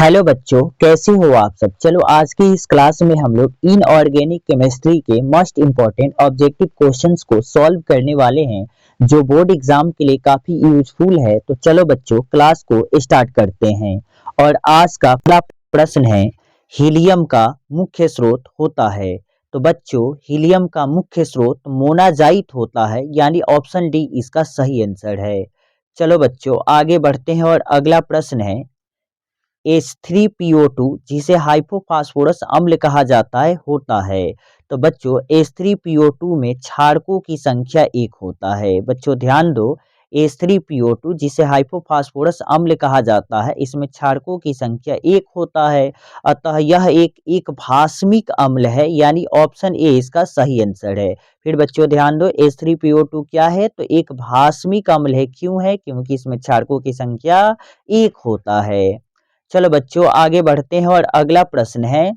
Hello बच्चों, कैसे हो आप सब। चलो आज की इस क्लास में हम लोग इनऑर्गेनिक केमिस्ट्री के मोस्ट इम्पॉर्टेंट ऑब्जेक्टिव क्वेश्चंस को सॉल्व करने वाले हैं जो बोर्ड एग्जाम के लिए काफी यूजफुल है। तो चलो बच्चों क्लास को स्टार्ट करते हैं। और आज का पहला प्रश्न है, हीलियम का मुख्य स्रोत होता है। तो बच्चों हीलियम का मुख्य स्रोत मोनाजाइट होता है, यानी ऑप्शन डी इसका सही आंसर है। चलो बच्चों आगे बढ़ते हैं और अगला प्रश्न है, H3PO2 जिसे हाइपोफॉस्फोरस अम्ल कहा जाता है होता है। तो बच्चों H3PO2 में क्षारकों की संख्या 1 होता है। बच्चों ध्यान दो, H3PO2 जिसे हाइपोफॉस्फोरस अम्ल कहा जाता है, इसमें क्षारकों की संख्या 1 होता है। अतः यह एक भास्मिक अम्ल है, यानी ऑप्शन ए इसका सही आंसर है। फिर बच्चों ध्यान दो, H3PO2 क्या है, तो एक भास्मिक अम्ल है। क्यों है? क्योंकि इसमें क्षारकों की संख्या 1 होता है। चलो बच्चों आगे बढ़ते हैं और अगला प्रश्न है,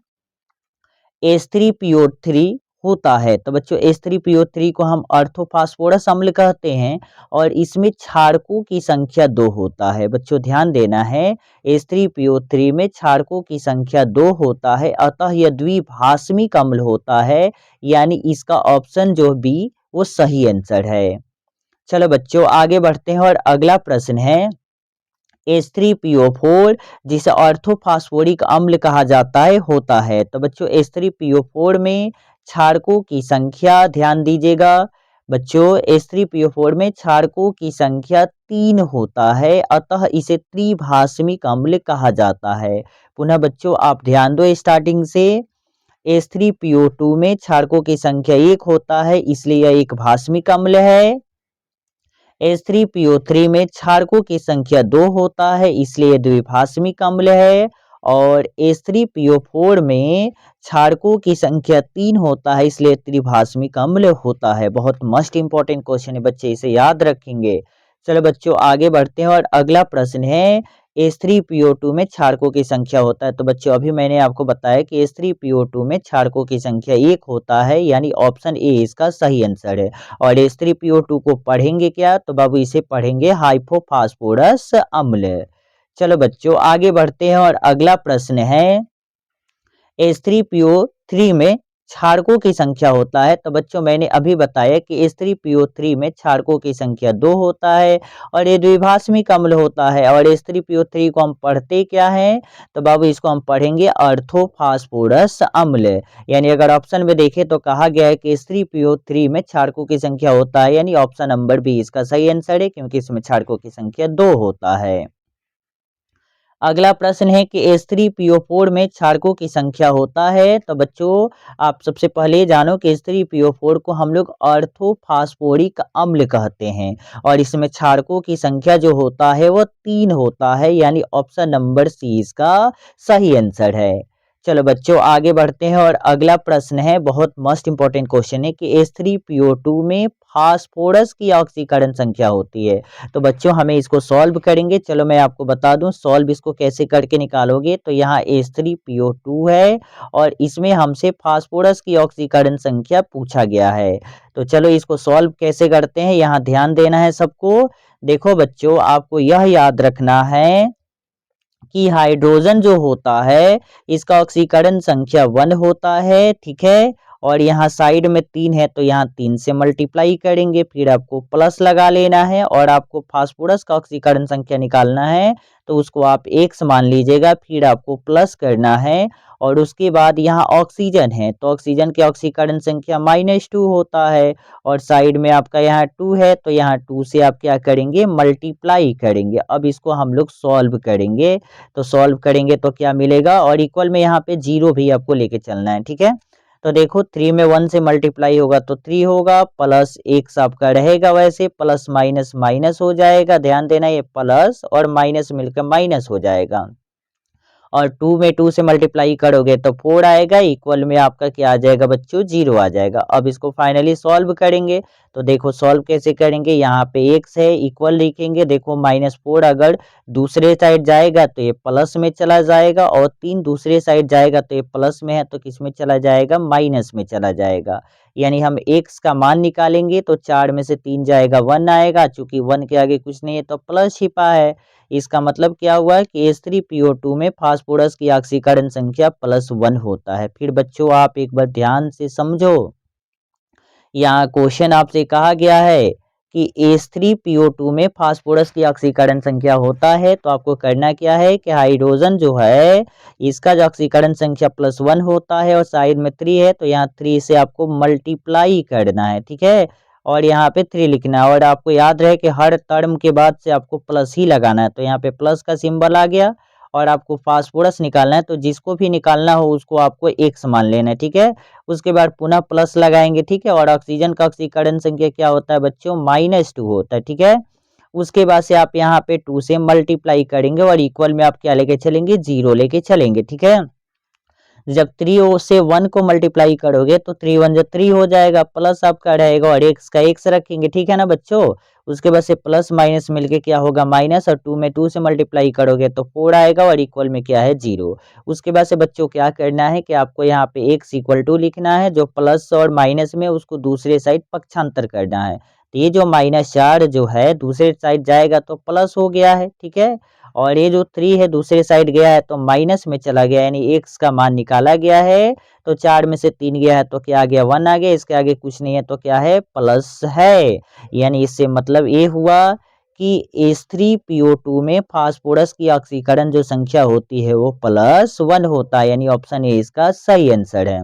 H3PO3 होता है। तो बच्चों H3PO3 को हम ऑर्थोफॉस्फोरस अम्ल कहते हैं और इसमें क्षारकों की संख्या 2 होता है। बच्चों ध्यान देना है, H3PO3 में क्षारकों की संख्या 2 होता है, अतः यह द्विभास्मिक अम्ल होता है, यानी इसका ऑप्शन जो बी वो सही आंसर है। चलो बच्चों आगे बढ़ते हैं और अगला प्रश्न है, H3PO4 जिसे ऑर्थोफॉस्फोरिक अम्ल कहा जाता है होता है। तो बच्चों H3PO4 में क्षारकों की संख्या ध्यान दीजिएगा। बच्चों H3PO4 में क्षारकों की संख्या 3 होता है, अतः इसे त्रिभास्मिक अम्ल कहा जाता है। पुनः बच्चों आप ध्यान दो स्टार्टिंग से, H3PO2 में क्षारकों की संख्या 1 होता है, इसलिए यह एक भास्मिक अम्ल है। H3PO3 में क्षारकों की संख्या 2 होता है, इसलिए द्विभास्मिक अम्ल है। और H3PO4 में क्षारकों की संख्या 3 होता है, इसलिए त्रिभास्मिक अम्ल होता है। बहुत मस्ट इंपॉर्टेंट क्वेश्चन है बच्चे, इसे याद रखेंगे। चलो बच्चों आगे बढ़ते हैं और अगला प्रश्न है, H3PO2 में क्षारकों की संख्या होता है। तो बच्चों अभी मैंने आपको बताया कि H3PO2 में क्षारकों की संख्या 1 होता है, यानी ऑप्शन ए इसका सही आंसर है। और H3PO2 को पढ़ेंगे क्या, तो बाबू इसे पढ़ेंगे हाइपोफॉस्फोरस अम्ल। चलो बच्चों आगे बढ़ते हैं और अगला प्रश्न है, H3PO3 में क्षारकों की संख्या होता है। तो बच्चों मैंने अभी बताया कि H3PO3 में क्षारकों की संख्या 2 होता है और ये द्विभास्मिक अम्ल होता है। और H3PO3 को हम पढ़ते क्या हैं, तो बाबू इसको हम पढ़ेंगे ऑर्थोफॉस्फोरस अम्ल। यानी अगर ऑप्शन में देखें तो कहा गया है कि H3PO3 में क्षारकों की संख्या होता है, यानी ऑप्शन नंबर बी इसका सही आंसर है, क्योंकि इसमें क्षारकों की संख्या 2 होता है। अगला प्रश्न है कि H3PO4 में क्षारकों की संख्या होता है। तो बच्चों आप सबसे पहले जानो कि H3PO4 को हम लोग ऑर्थोफॉस्फोरिक अम्ल कहते हैं और इसमें क्षारकों की संख्या जो होता है वो 3 होता है, यानी ऑप्शन नंबर सी इसका सही आंसर है। चलो बच्चों आगे बढ़ते हैं और अगला प्रश्न है, बहुत मस्ट इंपॉर्टेंट क्वेश्चन है कि H3PO2 में फास्फोरस की ऑक्सीकरण संख्या होती है। तो बच्चों हमें इसको सॉल्व करेंगे। चलो मैं आपको बता दूं सॉल्व इसको कैसे करके निकालोगे। तो यहाँ H3PO2 है और इसमें हमसे फास्फोरस की ऑक्सीकरण संख्या पूछा गया है। तो चलो इसको सॉल्व कैसे करते हैं, यहाँ ध्यान देना है सबको। देखो बच्चों आपको यह याद रखना है कि हाइड्रोजन जो होता है इसका ऑक्सीकरण संख्या 1 होता है, ठीक है। और यहाँ साइड में 3 है तो यहाँ 3 से मल्टीप्लाई करेंगे, फिर आपको प्लस लगा लेना है और आपको फास्फोरस का ऑक्सीकरण संख्या निकालना है। तो उसको आप एक्स मान लीजिएगा, फिर आपको प्लस करना है और उसके बाद यहाँ ऑक्सीजन है तो ऑक्सीजन की ऑक्सीकरण संख्या -2 होता है। और साइड में आपका यहाँ 2 है तो यहाँ 2 से आप क्या करेंगे, मल्टीप्लाई करेंगे। अब इसको हम लोग सॉल्व करेंगे। तो सॉल्व करेंगे तो क्या मिलेगा, और इक्वल में यहाँ पे 0 भी आपको लेके चलना है, ठीक है। तो देखो 3 में 1 से मल्टीप्लाई होगा तो 3 होगा, प्लस x आपका रहेगा, वैसे प्लस माइनस माइनस हो जाएगा। ध्यान देना ये प्लस और माइनस मिलकर माइनस हो जाएगा। और 2 में 2 से मल्टीप्लाई करोगे तो 4 आएगा, इक्वल में आपका क्या आ जाएगा बच्चों, 0 आ जाएगा। अब इसको फाइनली सॉल्व करेंगे तो देखो सॉल्व कैसे करेंगे, यहाँ पे x है इक्वल लिखेंगे, देखो -4 अगर दूसरे साइड जाएगा तो ये प्लस में चला जाएगा, और 3 दूसरे साइड जाएगा तो ये प्लस में है तो किस में चला जाएगा, माइनस में चला जाएगा। यानी हम x का मान निकालेंगे तो 4 में से 3 जाएगा 1 आएगा, चूंकि 1 के आगे कुछ नहीं है तो प्लस छिपा है। इसका मतलब क्या हुआ कि H3PO2 में फास्फोरस की ऑक्सीकरण संख्या +1 होता है। फिर बच्चों आप एक बार ध्यान से समझो, यहाँ क्वेश्चन आपसे कहा गया है कि H3PO2 में फास्फोरस की ऑक्सीकरण संख्या होता है, तो आपको करना क्या है कि हाइड्रोजन जो है इसका जो ऑक्सीकरण संख्या +1 होता है और साइड में 3 है, तो यहाँ 3 से आपको मल्टीप्लाई करना है, ठीक है, और यहाँ पे 3 लिखना है, और आपको याद रहे कि हर टर्म के बाद से आपको प्लस ही लगाना है, तो यहाँ पे प्लस का सिंबल आ गया। और आपको फास्फोरस निकालना है, तो जिसको भी निकालना हो उसको आपको x मान लेना है, ठीक है। उसके बाद पुनः प्लस लगाएंगे, ठीक है, और ऑक्सीजन का ऑक्सीकरण संख्या क्या होता है बच्चों, -2 होता है, ठीक है। उसके बाद से आप यहाँ पे 2 से मल्टीप्लाई करेंगे और इक्वल में आप क्या लेके चलेंगे, 0 लेके चलेंगे, ठीक है। जब 3 से 1 को मल्टीप्लाई करोगे तो 3 1 जो 3 हो जाएगा, प्लस आपका रहेगा और x का x रखेंगे, ठीक है ना बच्चों। उसके बाद से प्लस माइनस मिलके क्या होगा, माइनस, और 2 में 2 से मल्टीप्लाई करोगे तो 4 आएगा और इक्वल में क्या है, 0। उसके बाद से बच्चों क्या करना है कि आपको यहाँ पे x इक्वल टू लिखना है, जो प्लस और माइनस में उसको दूसरे साइड पक्षांतर करना है। तो ये जो -4 जो है दूसरे साइड जाएगा तो प्लस हो गया है, ठीक है, और ये जो 3 है दूसरे साइड गया है तो माइनस में चला गया, यानी x का मान निकाला गया है, तो 4 में से 3 गया है तो क्या आ गया, 1 आ गया, इसके आगे कुछ नहीं है तो क्या है, प्लस है। यानी इससे मतलब ये हुआ कि H3PO2 में फास्फोरस की ऑक्सीकरण जो संख्या होती है वो +1 होता है, यानी ऑप्शन ए इसका सही आंसर है।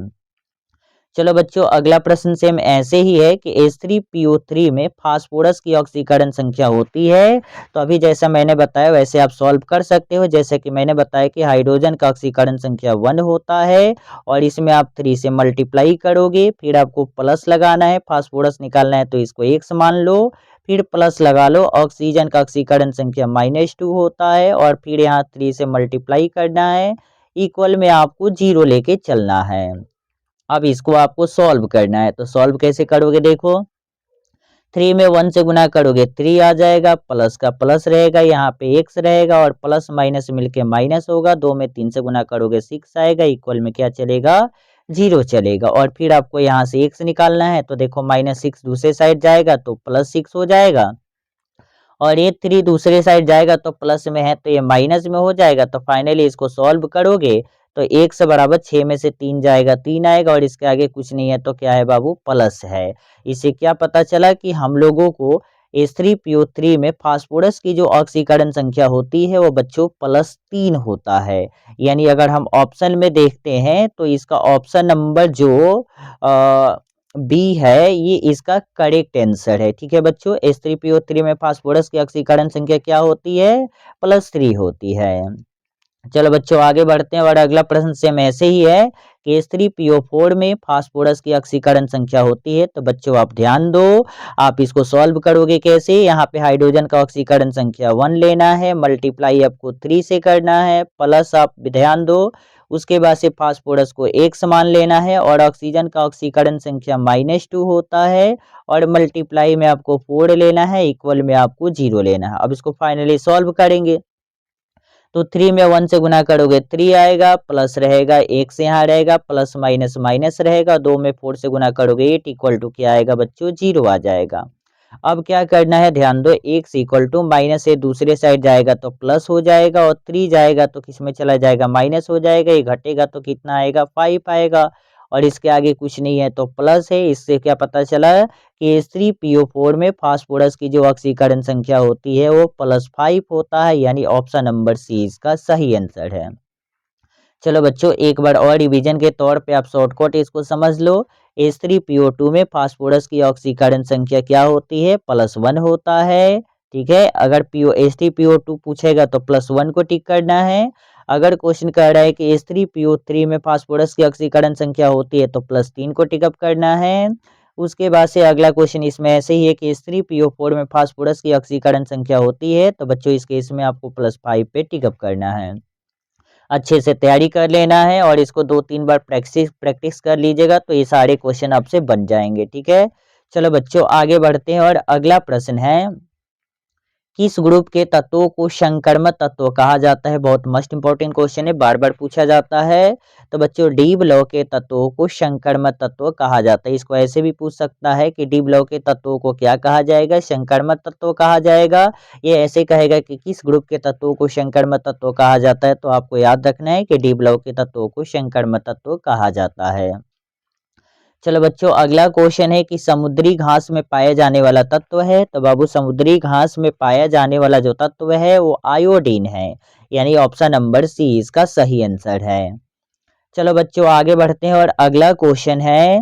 चलो बच्चों अगला प्रश्न सेम ऐसे ही है कि H3PO3 में फास्फोरस की ऑक्सीकरण संख्या होती है, तो अभी जैसा मैंने बताया वैसे आप सॉल्व कर सकते हो। जैसे कि मैंने बताया कि हाइड्रोजन का ऑक्सीकरण संख्या 1 होता है, और इसमें आप 3 से मल्टीप्लाई करोगे, फिर आपको प्लस लगाना है, फास्फोरस निकालना है तो इसको x मान लो, फिर प्लस लगा लो, ऑक्सीजन का ऑक्सीकरण संख्या -2 होता है, और फिर यहाँ 3 से मल्टीप्लाई करना है, इक्वल में आपको 0 लेके चलना है। अब इसको आपको सॉल्व करना है, तो सॉल्व कैसे करोगे, देखो 3 में 1 से गुना करोगे 3 आ जाएगा, प्लस का प्लस रहेगा, यहाँ पे x रहेगा, और प्लस माइनस मिलके माइनस होगा, 2 में 3 से गुना करोगे 6 आएगा, इक्वल में क्या चलेगा, 0 चलेगा। और फिर आपको यहाँ से x निकालना है, तो देखो -6 दूसरे साइड जाएगा तो +6 हो जाएगा, और ये 3 दूसरे साइड जाएगा तो प्लस में है तो ये माइनस में हो जाएगा। तो फाइनली इसको सॉल्व करोगे तो x बराबर 6 में से 3 जाएगा 3 आएगा, और इसके आगे कुछ नहीं है तो क्या है बाबू, प्लस है। इससे क्या पता चला कि हम लोगों को H3PO3 में फास्फोरस की जो ऑक्सीकरण संख्या होती है वो बच्चों +3 होता है। यानी अगर हम ऑप्शन में देखते हैं तो इसका ऑप्शन नंबर जो बी है ये इसका करेक्ट आंसर है, ठीक है बच्चों। H3PO3 में फास्फोरस की ऑक्सीकरण संख्या क्या होती है, +3 होती है। चलो बच्चों आगे बढ़ते हैं, और अगला प्रश्न सेम ऐसे ही है कि H3PO4 में फास्फोरस की ऑक्सीकरण संख्या होती है, तो बच्चों आप ध्यान दो, आप इसको सॉल्व करोगे कैसे। यहाँ पे हाइड्रोजन का ऑक्सीकरण संख्या 1 लेना है, मल्टीप्लाई आपको 3 से करना है, प्लस आप ध्यान दो, उसके बाद से फास्फोरस को x मान लेना है, और ऑक्सीजन का ऑक्सीकरण संख्या -2 होता है, और मल्टीप्लाई में आपको 4 लेना है, इक्वल में आपको 0 लेना है। अब इसको फाइनली सॉल्व करेंगे, तो 3 में 1 से गुना करोगे 3 आएगा, प्लस रहेगा x यहाँ रहेगा, प्लस माइनस माइनस रहेगा, 2 में 4 से गुना करोगे 8 इक्वल टू क्या आएगा बच्चों, 0 आ जाएगा। अब क्या करना है, ध्यान दो, x इक्वल टू माइनस से दूसरे साइड जाएगा तो प्लस हो जाएगा, और 3 जाएगा तो किस में चला जाएगा, माइनस हो जाएगा, ये घटेगा तो कितना आएगा, 5 आएगा, और इसके आगे कुछ नहीं है तो प्लस है। इससे क्या पता चला कि H3PO4 में फास्फोरस की जो ऑक्सीकरण संख्या होती है वो +5 होता है, यानी ऑप्शन नंबर सी इसका सही आंसर है। चलो बच्चों एक बार और रिवीजन के तौर पे आप शॉर्टकट इसको समझ लो। H3PO2 में फास्फोरस की ऑक्सीकरण संख्या क्या होती है, +1 होता है, ठीक है। अगर H3PO2 पूछेगा तो +1 को टिक करना है। अगर क्वेश्चन कह रहा है कि H3PO3 में फास्फोरस की ऑक्सीकरण संख्या होती है तो +3 को टिकअप करना है। उसके बाद से अगला क्वेश्चन इसमें ऐसे ही है कि H3PO4 में फास्फोरस की ऑक्सीकरण संख्या होती है, तो बच्चों इस केस में आपको +5 पे टिकअप करना है। अच्छे से तैयारी कर लेना है, और इसको 2-3 बार प्रैक्टिस प्रैक्टिस कर लीजिएगा तो ये सारे क्वेश्चन आपसे बन जाएंगे, ठीक है। चलो बच्चों आगे बढ़ते हैं और अगला प्रश्न है, किस ग्रुप के तत्वों को संकर्मक तत्व कहा जाता है? बहुत मस्ट इंपॉर्टेंट क्वेश्चन है, बार बार पूछा जाता है। तो बच्चों डी ब्लॉक के तत्वों को संकर्मक तत्व कहा जाता है। इसको ऐसे भी पूछ सकता है कि डी ब्लॉक के तत्वों को क्या कहा जाएगा? संकर्मक तत्व कहा जाएगा। ये ऐसे कहेगा कि किस ग्रुप के तत्वों को संकर्मक तत्व कहा जाता है, तो आपको याद रखना है कि डी ब्लॉक के तत्वों को संकर्मक तत्व कहा जाता है। चलो बच्चों अगला क्वेश्चन है कि समुद्री घास में पाया जाने वाला तत्व है। तो बाबू समुद्री घास में पाया जाने वाला जो तत्व है वो आयोडीन है, यानी ऑप्शन नंबर सी इसका सही आंसर है। चलो बच्चों आगे बढ़ते हैं और अगला क्वेश्चन है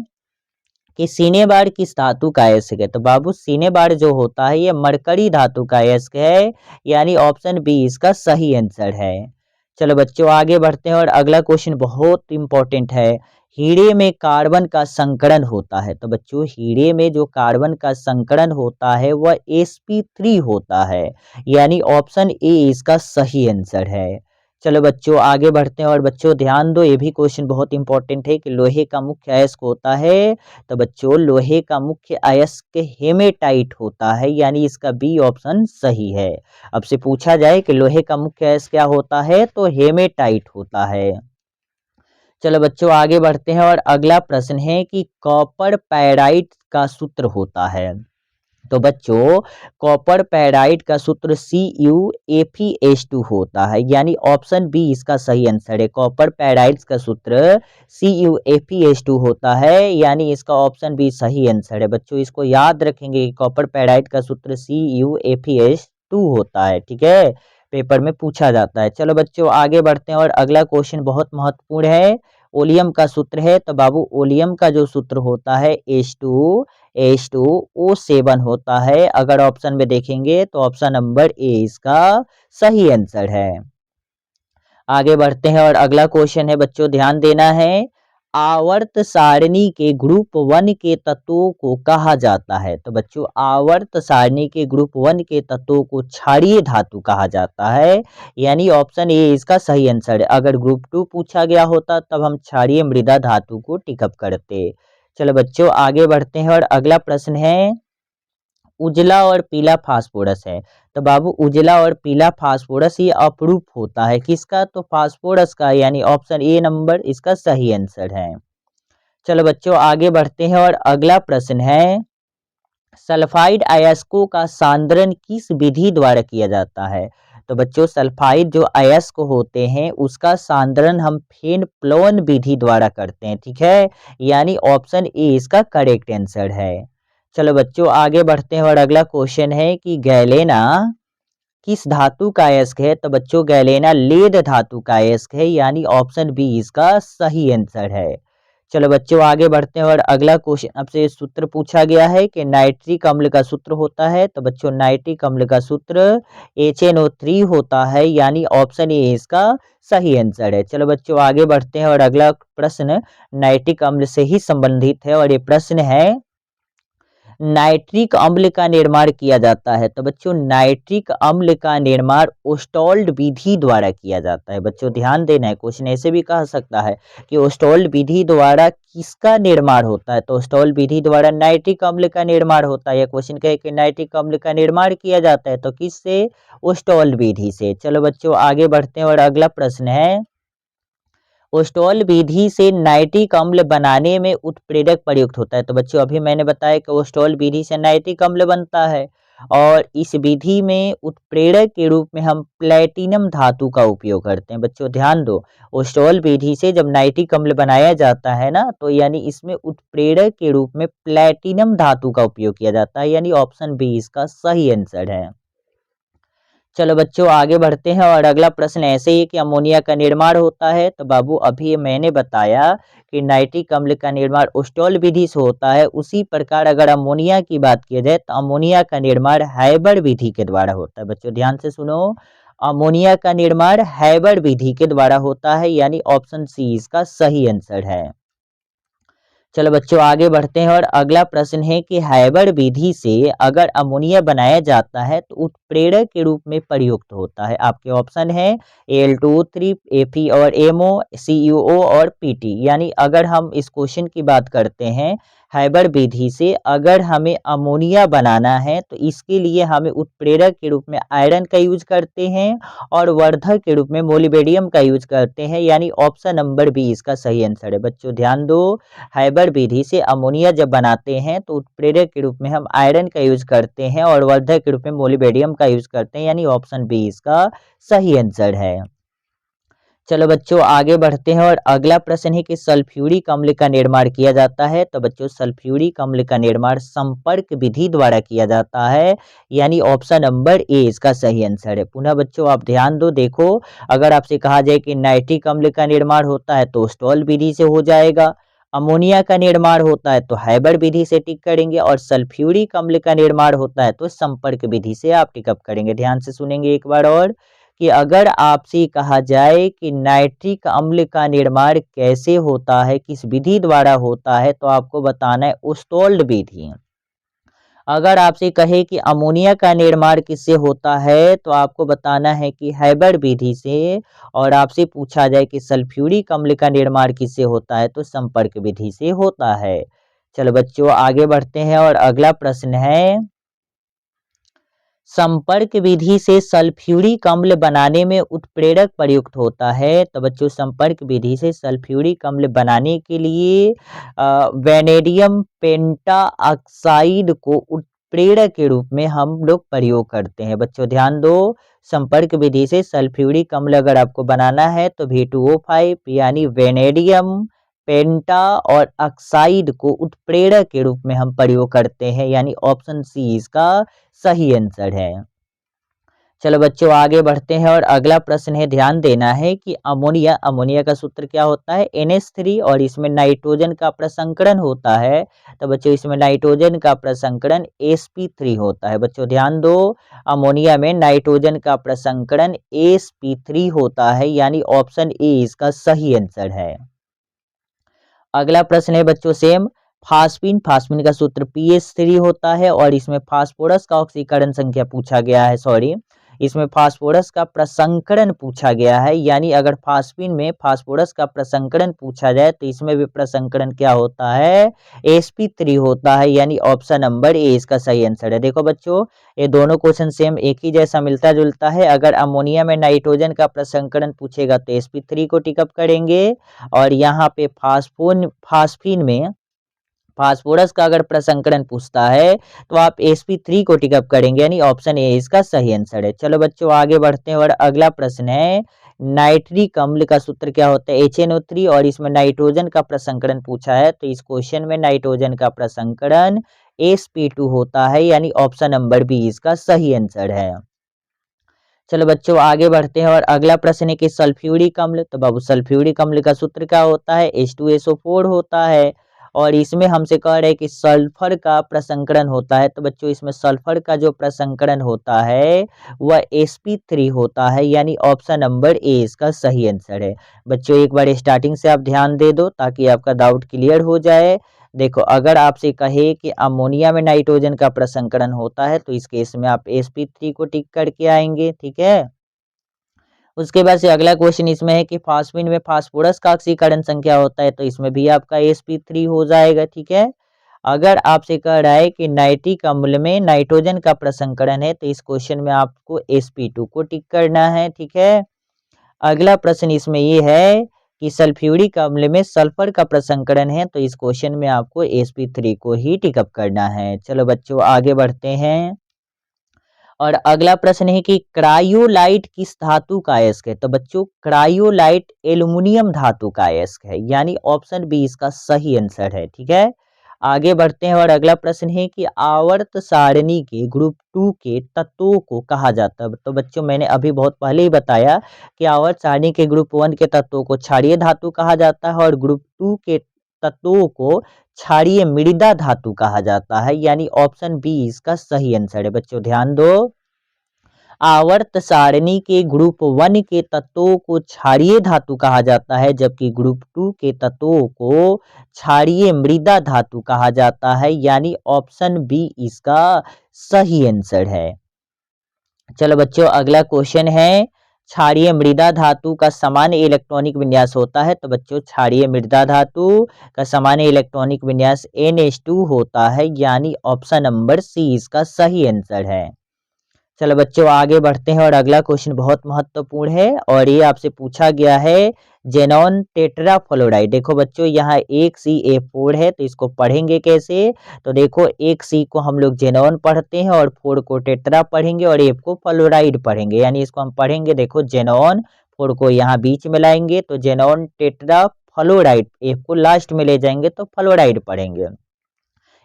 कि सिनेबार किस धातु का अयस्क है? तो बाबू सिनेबार जो होता है ये मरकरी धातु का अयस्क है, यानी ऑप्शन बी इसका सही आंसर है। चलो बच्चों आगे बढ़ते हैं और अगला क्वेश्चन बहुत इंपॉर्टेंट है, हीरे में कार्बन का संकरण होता है। तो बच्चों हीरे में जो कार्बन का संकरण होता है वह sp3 होता है, यानी ऑप्शन ए इसका सही आंसर है। चलो बच्चों आगे बढ़ते हैं और बच्चों ध्यान दो, ये भी क्वेश्चन बहुत इंपॉर्टेंट है कि लोहे का मुख्य अयस्क होता है। तो बच्चों लोहे का मुख्य अयस्क हेमेटाइट होता है, यानी इसका बी ऑप्शन सही है। अब से पूछा जाए कि लोहे का मुख्य अयस्क क्या होता है, तो हेमेटाइट होता है। चलो बच्चों आगे बढ़ते हैं और अगला प्रश्न है कि कॉपर पैराइट का सूत्र होता है। तो बच्चों कॉपर पैराइट का सूत्र CuFeS2 होता है, यानी ऑप्शन बी इसका सही आंसर है। कॉपर पैराइट का सूत्र CuFeS2 होता है, यानी इसका ऑप्शन बी सही आंसर है। बच्चों इसको याद रखेंगे कि कॉपर पैराइट का सूत्र CuFeS2 होता है, ठीक है, पेपर में पूछा जाता है। चलो बच्चों आगे बढ़ते हैं और अगला क्वेश्चन बहुत महत्वपूर्ण है, ओलियम का सूत्र है। तो बाबू ओलियम का जो सूत्र होता है H2O7 होता है। अगर ऑप्शन में देखेंगे तो ऑप्शन नंबर ए इसका सही आंसर है। आगे बढ़ते हैं और अगला क्वेश्चन है बच्चों ध्यान देना है, आवर्त सारणी के ग्रुप 1 के तत्वों को कहा जाता है। तो बच्चों आवर्त सारणी के ग्रुप 1 के तत्वों को क्षारीय धातु कहा जाता है, यानी ऑप्शन ए इसका सही आंसर है। अगर ग्रुप 2 पूछा गया होता तब हम क्षारीय मृदा धातु को टिकअप करते। चलो बच्चों आगे बढ़ते हैं और अगला प्रश्न है, उजला और पीला फास्फोरस है। तो बाबू उजला और पीला फास्फोरस ये अपरूप होता है किसका? तो फास्फोरस का, यानी ऑप्शन ए नंबर इसका सही आंसर है। चलो बच्चों आगे बढ़ते हैं और अगला प्रश्न है, सल्फाइड अयस्कों का सांद्रण किस विधि द्वारा किया जाता है? तो बच्चों सल्फाइड जो अयस्क होते हैं उसका सांद्रण हम फेन प्लोन विधि द्वारा करते हैं, ठीक है, यानी ऑप्शन ए इसका करेक्ट आंसर है। चलो बच्चों आगे बढ़ते हैं और अगला क्वेश्चन है कि गैलेना किस धातु का अयस्क है? तो बच्चों गैलेना लेड धातु का अयस्क है, यानी ऑप्शन बी इसका सही आंसर है। चलो बच्चों आगे बढ़ते हैं और अगला क्वेश्चन आपसे सूत्र पूछा गया है कि नाइट्रिक अम्ल का सूत्र होता है। तो बच्चों नाइट्रिक अम्ल का सूत्र HNO3 होता है, यानी ऑप्शन ए इसका सही आंसर है। चलो बच्चों आगे बढ़ते हैं और अगला प्रश्न नाइट्रिक अम्ल से ही संबंधित है और ये प्रश्न है, नाइट्रिक अम्ल का निर्माण किया जाता है। तो बच्चों नाइट्रिक अम्ल का निर्माण ओस्टोल्ड विधि द्वारा किया जाता है। बच्चों ध्यान देना है, क्वेश्चन ऐसे भी कह सकता है कि ओस्टोल्ड विधि द्वारा किसका निर्माण होता है? तो ओस्टोल्ड विधि द्वारा नाइट्रिक अम्ल का निर्माण होता है। यह क्वेश्चन कहे कि नाइट्रिक अम्ल का निर्माण किया जाता है तो किससे? ओस्टोल्ड विधि से। चलो बच्चों आगे बढ़ते हैं और अगला प्रश्न है, ओस्टोल विधि से नाइट्रिक अम्ल बनाने में उत्प्रेरक प्रयुक्त होता है। तो बच्चों अभी मैंने बताया कि ओस्टोल विधि से नाइट्रिक अम्ल बनता है और इस विधि में उत्प्रेरक के रूप में हम प्लेटिनम धातु का उपयोग करते हैं। बच्चों ध्यान दो, ओस्टोल विधि से जब नाइट्रिक अम्ल बनाया जाता है ना, तो यानी इसमें उत्प्रेरक के रूप में प्लेटिनम धातु का उपयोग किया जाता है, यानी ऑप्शन बी इसका सही आंसर है। चलो बच्चों आगे बढ़ते हैं और अगला प्रश्न ऐसे ही कि अमोनिया का निर्माण होता है। तो बाबू अभी मैंने बताया कि नाइट्रिक अम्ल का निर्माण ओस्टोल विधि से होता है, उसी प्रकार अगर अमोनिया की बात की जाए तो अमोनिया का निर्माण हैबर विधि के द्वारा होता है। बच्चों ध्यान से सुनो, अमोनिया का निर्माण हैबर विधि के द्वारा होता है, यानी ऑप्शन सी इसका सही आंसर है। चलो बच्चों आगे बढ़ते हैं और अगला प्रश्न है कि हैबर विधि से अगर अमोनिया बनाया जाता है तो उत्प्रेरक के रूप में प्रयुक्त होता है। आपके ऑप्शन है Al2O3 Fe और MO CuO और PT, यानी अगर हम इस क्वेश्चन की बात करते हैं हैबर विधि से अगर हमें अमोनिया बनाना है तो इसके लिए हमें उत्प्रेरक के रूप में आयरन का यूज करते हैं और वर्धक के रूप में मोलिबेडियम का यूज करते हैं, यानी ऑप्शन नंबर बी इसका सही आंसर है। बच्चों ध्यान दो, हैबर विधि से अमोनिया जब बनाते हैं तो उत्प्रेरक के रूप में हम आयरन का यूज करते हैं और वर्धक के रूप में मोलिबेडियम का यूज करते हैं, यानी ऑप्शन बी इसका सही आंसर है। चलो बच्चों आगे बढ़ते हैं और अगला प्रश्न है कि सल्फ्यूरिक अम्ल का निर्माण किया जाता है। तो बच्चों सल्फ्यूरिक अम्ल का निर्माण संपर्क विधि द्वारा किया जाता है, यानी ऑप्शन नंबर ए इसका सही आंसर है। पुनः बच्चों आप ध्यान दो, देखो अगर आपसे कहा जाए कि नाइट्रिक अम्ल का निर्माण होता है तो स्टॉल विधि से हो जाएगा, अमोनिया का निर्माण होता है तो हैबर विधि से टिक करेंगे और सल्फ्यूरिक अम्ल का निर्माण होता है तो संपर्क विधि से आप टिकअप करेंगे। ध्यान से सुनेंगे एक बार और कि अगर आपसे कहा जाए कि नाइट्रिक अम्ल का निर्माण कैसे होता है, किस विधि द्वारा होता है, तो आपको बताना है ओस्टोल्ड विधि। अगर आपसे कहे कि अमोनिया का निर्माण किससे होता है तो आपको बताना है कि हैबर विधि से, और आपसे पूछा जाए कि सल्फ्यूरिक अम्ल का निर्माण किससे होता है तो संपर्क विधि से होता है। चलो बच्चों आगे बढ़ते हैं और अगला प्रश्न है, संपर्क विधि से सल्फ्यूरिक अम्ल बनाने में उत्प्रेरक प्रयुक्त होता है। तो बच्चों संपर्क विधि से सल्फ्यूरिक अम्ल बनाने के लिए वेनेडियम पेंटा ऑक्साइड को उत्प्रेरक के रूप में हम लोग प्रयोग करते हैं। बच्चों ध्यान दो, संपर्क विधि से सल्फ्यूरिक अम्ल अगर आपको बनाना है तो V2O5 यानी वेनेडियम पेंटा और ऑक्साइड को उत्प्रेरक के रूप में हम प्रयोग करते हैं, यानी ऑप्शन सी इसका सही आंसर है। चलो बच्चों आगे बढ़ते हैं और अगला प्रश्न है, ध्यान देना है कि अमोनिया, अमोनिया का सूत्र क्या होता है NH3 और इसमें नाइट्रोजन का प्रसंकरण होता है। तो बच्चों इसमें नाइट्रोजन का प्रसंकरण sp3 होता है। बच्चों ध्यान दो, अमोनिया में नाइट्रोजन का प्रसंकरण sp3 होता है, यानी ऑप्शन ए इसका सही आंसर है। अगला प्रश्न है बच्चों सेम, फास्फीन, फास्फीन का सूत्र PH3 होता है और इसमें फास्फोरस का ऑक्सीकरण संख्या पूछा गया है, सॉरी इसमें फास्फोरस का प्रसंकरण पूछा गया है, यानी अगर फास्फीन में फास्फोरस का प्रसंकरण पूछा जाए तो इसमें भी प्रसंकरण क्या होता है sp3 होता है, यानी ऑप्शन नंबर ए इसका सही आंसर है। देखो बच्चों ये दोनों क्वेश्चन सेम एक ही जैसा मिलता जुलता है। अगर अमोनिया में नाइट्रोजन का प्रसंकरण पूछेगा तो sp3 को टिकअप करेंगे और यहाँ पे फास्फीन में फास्फोरस का अगर प्रसंकरण पूछता है तो आप sp3 को टिकअप करेंगे, यानी ऑप्शन ए इसका सही आंसर है। चलो बच्चों आगे बढ़ते हैं और अगला प्रश्न है, नाइट्रिक अम्ल का सूत्र क्या होता है HNO3 और इसमें नाइट्रोजन का प्रसंकरण पूछा है तो इस क्वेश्चन में नाइट्रोजन का प्रसंकरण sp2 होता है, यानी ऑप्शन नंबर बी इसका सही आंसर है। चलो बच्चों आगे बढ़ते हैं और अगला प्रश्न है कि सल्फ्यूरिक अम्ल, तो बाबू सल्फ्यूरिक अम्ल का सूत्र क्या होता है H2SO4 होता है और इसमें हमसे कह रहे हैं कि सल्फर का प्रसंकरण होता है। तो बच्चों इसमें सल्फर का जो प्रसंकरण होता है वह sp3 होता है, यानी ऑप्शन नंबर ए इसका सही आंसर है। बच्चों एक बार स्टार्टिंग से आप ध्यान दे दो ताकि आपका डाउट क्लियर हो जाए। देखो अगर आपसे कहे कि अमोनिया में नाइट्रोजन का प्रसंकरण होता है तो इस केस में आप sp3 को टिक करके आएंगे, ठीक है। उसके बाद से अगला क्वेश्चन इसमें है कि फास्फीन में फास्फोरस का ऑक्सीकरण संख्या होता है तो इसमें भी आपका sp3 हो जाएगा, ठीक है। अगर आपसे कह रहा है कि नाइट्रिक अम्ल में नाइट्रोजन का प्रसंकरण है तो इस क्वेश्चन में आपको sp2 को टिक करना है, ठीक है। अगला प्रश्न इसमें ये है कि सल्फ्यूरिक अम्ल में सल्फर का प्रसंकरण है तो इस क्वेश्चन में आपको sp3 को ही टिकअप करना है। चलो बच्चों आगे बढ़ते हैं और अगला प्रश्न है कि क्रायोलाइट किस धातु का अयस्क है। तो बच्चों क्रायोलाइट एल्युमिनियम धातु का अयस्क है, यानी ऑप्शन बी इसका सही आंसर है, ठीक है। आगे बढ़ते हैं और अगला प्रश्न है कि आवर्त सारणी के ग्रुप 2 के तत्वों को कहा जाता है। तो बच्चों मैंने अभी बहुत पहले ही बताया कि आवर्त सारणी के ग्रुप 1 के तत्वों को क्षारीय धातु कहा जाता है और ग्रुप 2 के तत्वों को क्षारीय मृदा धातु कहा जाता है, यानी ऑप्शन बी इसका सही आंसर है। बच्चों ध्यान दो, आवर्त सारणी के ग्रुप 1 के तत्वों को क्षारीय धातु कहा जाता है जबकि ग्रुप 2 के तत्वों को क्षारीय मृदा धातु कहा जाता है, यानी ऑप्शन बी इसका सही आंसर है। चलो बच्चों अगला क्वेश्चन है, क्षारीय मृदा धातु का सामान्य इलेक्ट्रॉनिक विन्यास होता है? तो बच्चों क्षारीय मृदा धातु का सामान्य इलेक्ट्रॉनिक विन्यास NH2 होता है, यानी ऑप्शन नंबर सी इसका सही आंसर है। चलो बच्चों आगे बढ़ते हैं और अगला क्वेश्चन बहुत महत्वपूर्ण है और ये आपसे पूछा गया है जेनॉन टेट्राफ्लोराइड। देखो बच्चों यहाँ एक CA4 है तो इसको पढ़ेंगे कैसे? तो देखो एक C को हम लोग जेनॉन पढ़ते हैं और 4 को टेट्रा पढ़ेंगे और F को फ्लोराइड पढ़ेंगे, यानी इसको हम पढ़ेंगे देखो जेनॉन, 4 को यहाँ बीच में लाएंगे तो जेनॉन टेट्रा फ्लोराइड, F को लास्ट में ले जाएंगे तो फ्लोराइड पढ़ेंगे,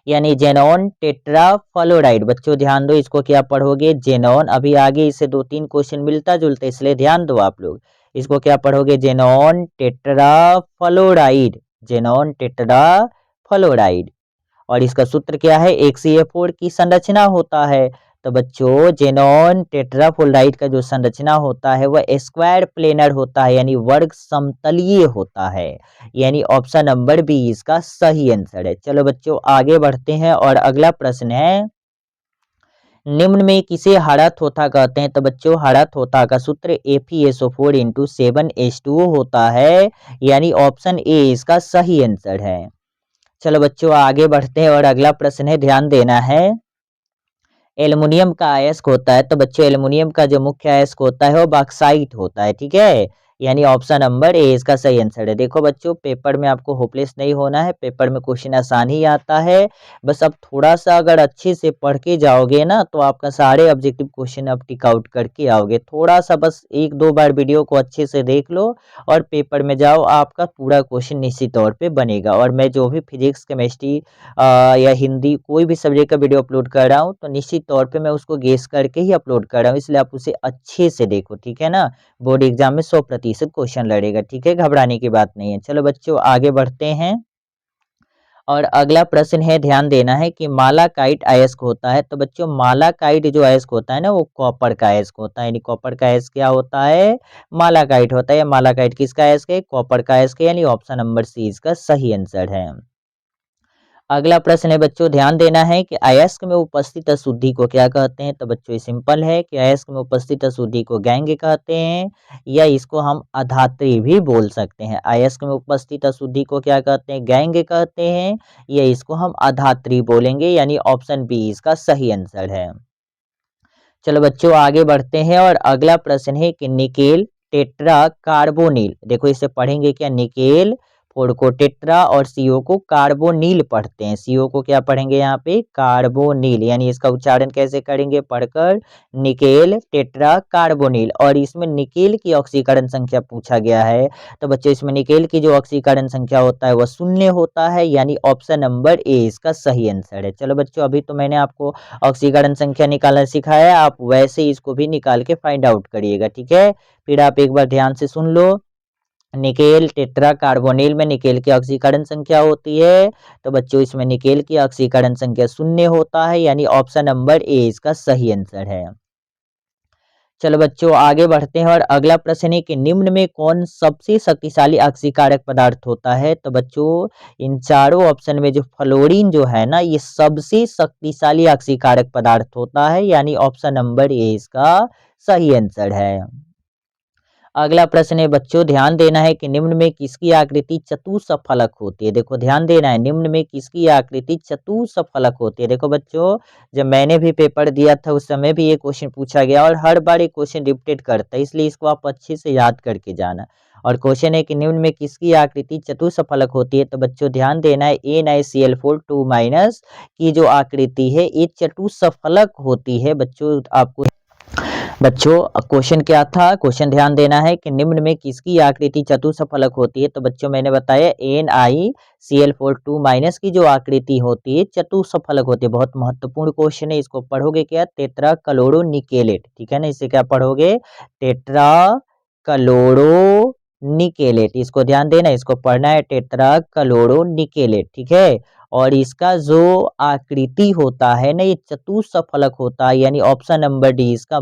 यानी जेनॉन टेट्राफ्लोराइड। बच्चों ध्यान दो इसको क्या पढ़ोगे? जेनॉन। अभी आगे इससे 2-3 क्वेश्चन मिलता जुलता, इसलिए ध्यान दो आप लोग। इसको क्या पढ़ोगे? Xenon tetrafluoride, xenon tetrafluoride. और इसका सूत्र क्या है? एक CA4 की संरचना होता है। तो बच्चों जेनॉन टेट्राफ्लोराइड का जो संरचना होता है वह स्क्वायर प्लेनर होता है, यानी वर्ग समतलीय होता है, यानी ऑप्शन नंबर बी इसका सही आंसर है। चलो बच्चों आगे बढ़ते हैं और अगला प्रश्न है निम्न में किसे हरा थोथा कहते हैं? तो बच्चों हरा थोथा का सूत्र FeSO4 इंटू 7H2O होता है, यानी ऑप्शन ए इसका सही आंसर है। चलो बच्चों आगे बढ़ते हैं और अगला प्रश्न है, ध्यान देना है। एल्युमिनियम का अयस्क होता है? तो बच्चों एल्युमिनियम का जो मुख्य अयस्क होता है वो बॉक्साइट होता है, ठीक है, यानी ऑप्शन नंबर ए इसका सही आंसर है। देखो बच्चों पेपर में आपको होपलेस नहीं होना है, पेपर में क्वेश्चन आसान ही आता है, बस अब थोड़ा सा अगर अच्छे से पढ़ के जाओगे ना तो आपका सारे ऑब्जेक्टिव क्वेश्चन आप टिक आउट करके आओगे। थोड़ा सा बस 1-2 बार वीडियो को अच्छे से देख लो और पेपर में जाओ, आपका पूरा क्वेश्चन निश्चित तौर पे बनेगा। और मैं जो भी फिजिक्स केमिस्ट्री या हिंदी कोई भी सब्जेक्ट का वीडियो अपलोड कर रहा हूँ तो निश्चित तौर पे मैं उसको गेस करके ही अपलोड कर रहा हूँ, इसलिए आप उसे अच्छे से देखो, ठीक है ना। बोर्ड एग्जाम में 100% क्वेश्चन लड़ेगा, ठीक है, घबराने की बात नहीं है। चलो बच्चों आगे बढ़ते हैं और अगला प्रश्न है, ध्यान देना है कि मालाकाइट अयस्क होता है? तो बच्चों मालाकाइट जो अयस्क होता है ना वो कॉपर का अयस्क होता है, यानी कॉपर का अयस्क क्या होता है? मालाकाइट होता है। मालाकाइट किसका अयस्क है? कॉपर का अयस्क है, यानी ऑप्शन नंबर सी इसका सही आंसर है। अगला प्रश्न है बच्चों, ध्यान देना है कि अयस्क में उपस्थित अशुद्धि को क्या कहते हैं? तो बच्चों ये सिंपल है कि अयस्क में उपस्थित अशुद्धि को गैंग कहते हैं, या इसको हम अधात्री भी बोल सकते हैं। अयस्क में उपस्थित अशुद्धि को क्या कहते हैं? गैंग कहते हैं, या इसको हम अधात्री बोलेंगे, यानी ऑप्शन बी इसका सही आंसर है। चलो बच्चों आगे बढ़ते हैं और अगला प्रश्न है कि निकेल टेट्रा कार्बोनिल, देखो इसे पढ़ेंगे क्या? निकेल, 4 को टेट्रा और CO को कार्बोनिल पढ़ते हैं। CO को क्या पढ़ेंगे यहाँ पे? कार्बोनिल, यानी इसका उच्चारण कैसे करेंगे? पढ़कर निकेल टेट्रा कार्बोनिल। और इसमें निकेल की ऑक्सीकरण संख्या पूछा गया है, तो बच्चों इसमें निकेल की जो ऑक्सीकरण संख्या होता है वह 0 होता है, यानी ऑप्शन नंबर ए इसका सही आंसर है। चलो बच्चों अभी तो मैंने आपको ऑक्सीकरण संख्या निकालना सिखाया है, आप वैसे ही इसको भी निकाल के फाइंड आउट करिएगा, ठीक है। फिर आप एक बार ध्यान से सुन लो, निकेल टेट्रा कार्बोनिल में निकेल की ऑक्सीकरण संख्या होती है, तो बच्चों इसमें निकेल की ऑक्सीकरण संख्या 0 होता है, यानी ऑप्शन नंबर ए इसका सही आंसर है। चलो बच्चों आगे बढ़ते हैं और अगला प्रश्न है कि निम्न में कौन सबसे शक्तिशाली ऑक्सीकारक पदार्थ होता है? तो बच्चों इन चारों ऑप्शन में जो फ्लोरीन जो है ना ये सबसे शक्तिशाली ऑक्सीकारक पदार्थ होता है, यानी ऑप्शन नंबर ए इसका सही आंसर है। अगला प्रश्न है बच्चों, ध्यान देना है कि निम्न में किसकी आकृति चतुष्फलक होती है? देखो ध्यान देना है, निम्न में किसकी आकृति चतुष्फलक होती है? देखो बच्चों जब मैंने भी पेपर दिया था उस समय भी ये क्वेश्चन पूछा गया और हर बार ये क्वेश्चन रिपीट करता है, इसलिए इसको आप अच्छे से याद करके जाना। और क्वेश्चन है कि निम्न में किसकी आकृति चतुष्फलक होती है? तो बच्चों ध्यान देना है NaCl4 2- की जो आकृति है ये चतुष्फलक होती है। बच्चों आपको बच्चों क्वेश्चन क्या था? क्वेश्चन ध्यान देना है कि निम्न में किसकी आकृति चतुष्फलक होती है? तो बच्चों मैंने बताया NaCl4 2- की जो आकृति होती है चतुष्फलक होती है। बहुत महत्वपूर्ण क्वेश्चन है, इसको पढ़ोगे क्या? टेट्रा क्लोरो निकेलेट, ठीक है ना, इसे क्या पढ़ोगे? टेट्रा क्लोरो निकेलेट, इसको ध्यान देना, इसको पढ़ना है टेट्रा क्लोरो निकेलेट, ठीक है। और इसका जो आकृति होता है ना ये चतुष्फलक होता है, यानी ऑप्शन नंबर डी इसका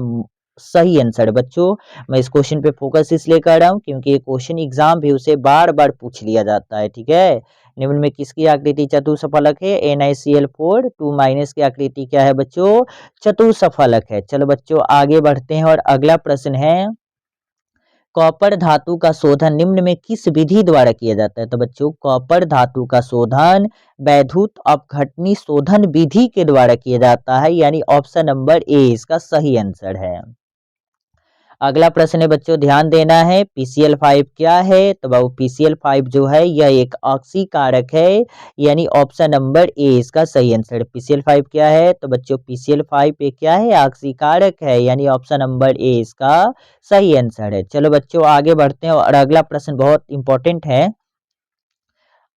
सही आंसर है। बच्चों मैं इस क्वेश्चन पे फोकस इसलिए कर रहा हूँ क्योंकि ये क्वेश्चन एग्जाम भी उसे बार बार पूछ लिया जाता है, ठीक है। निम्न में किसकी आकृति चतुष्फलक है? NaCl4 2- की आकृति क्या है बच्चों? चतुष्फलक है। चलो बच्चों आगे बढ़ते हैं और अगला प्रश्न है कॉपर धातु का शोधन निम्न में किस विधि द्वारा किया जाता है? तो बच्चों कॉपर धातु का शोधन वैद्युत अपघटनी शोधन विधि के द्वारा किया जाता है, यानी ऑप्शन नंबर ए इसका सही आंसर है। अगला प्रश्न है बच्चों, ध्यान देना है, PCl5 क्या है? तो बाबू PCl5 जो है यह एक ऑक्सीकारक है, यानी ऑप्शन नंबर ए इसका सही आंसर है। PCl5 क्या है? तो बच्चों PCl5 पे क्या है? ऑक्सीकारक है, यानी ऑप्शन नंबर ए इसका सही आंसर है। चलो बच्चों आगे बढ़ते हैं और अगला प्रश्न बहुत इंपॉर्टेंट है।